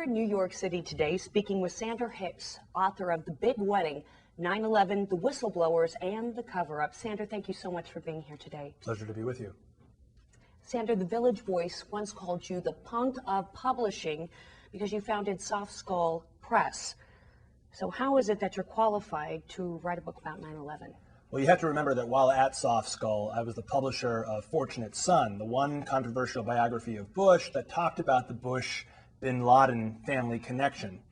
we're in New York City today speaking with Sandra Hicks, author of The Big Wedding, 9/11, The Whistleblowers, and The Cover-Up. Sandra, thank you so much for being here today. Pleasure to be with you. Sandra, the Village Voice once called you the punk of publishing because you founded Soft Skull Press. So how is it that you're qualified to write a book about 9/11? Well, you have to remember that while at Soft Skull, I was the publisher of Fortunate Son, the one controversial biography of Bush that talked about the Bush-Bin Laden family connection.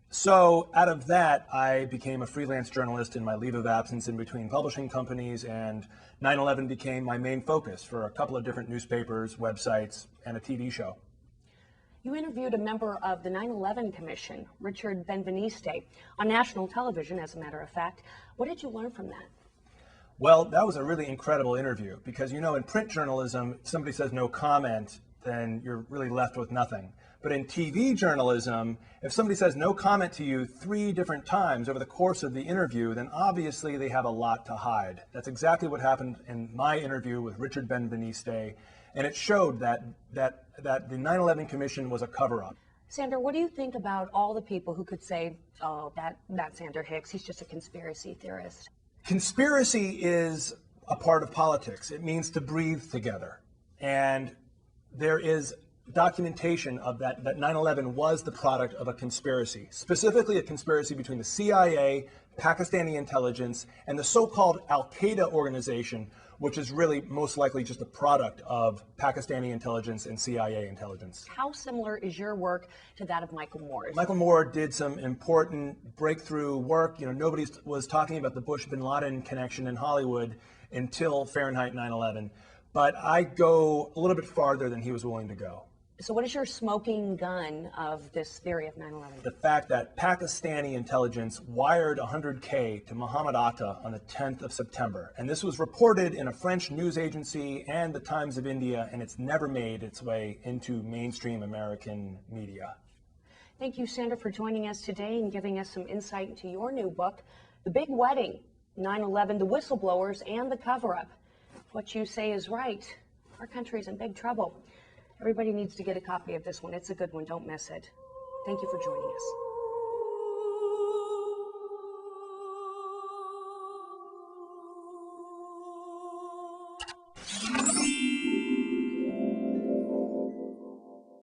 So out of that, I became a freelance journalist in my leave of absence in between publishing companies, and 9/11 became my main focus for a couple of different newspapers, websites, and a TV show. You interviewed a member of the 9/11 Commission, Richard Benveniste, on national television, as a matter of fact. What did you learn from that? Well, that was a really incredible interview because, you know, in print journalism, if somebody says no comment, then you're really left with nothing. But in TV journalism, if somebody says no comment to you 3 different times over the course of the interview, then obviously they have a lot to hide. That's exactly what happened in my interview with Richard Benveniste, and it showed that the 9/11 Commission was a cover-up. Sandra, what do you think about all the people who could say, oh, that's Sandra Hicks, he's just a conspiracy theorist? Conspiracy is a part of politics. It means to breathe together. And there is documentation of that 9/11 was the product of a conspiracy, specifically a conspiracy between the CIA, Pakistani intelligence, and the so-called Al-Qaeda organization, which is really most likely just a product of Pakistani intelligence and CIA intelligence. How similar is your work to that of Michael Moore's? Michael Moore did some important breakthrough work. You know, nobody was talking about the Bush-Bin Laden connection in Hollywood until Fahrenheit 9/11. But I go a little bit farther than he was willing to go. So what is your smoking gun of this theory of 9/11? The fact that Pakistani intelligence wired 100K to Muhammad Atta on the 10th of September. And this was reported in a French news agency and the Times of India, and it's never made its way into mainstream American media. Thank you, Sandra, for joining us today and giving us some insight into your new book, The Big Wedding, 9/11, The Whistleblowers, and The Cover-Up. What you say is right. Our country's in big trouble. Everybody needs to get a copy of this one. It's a good one. Don't miss it. Thank you for joining us.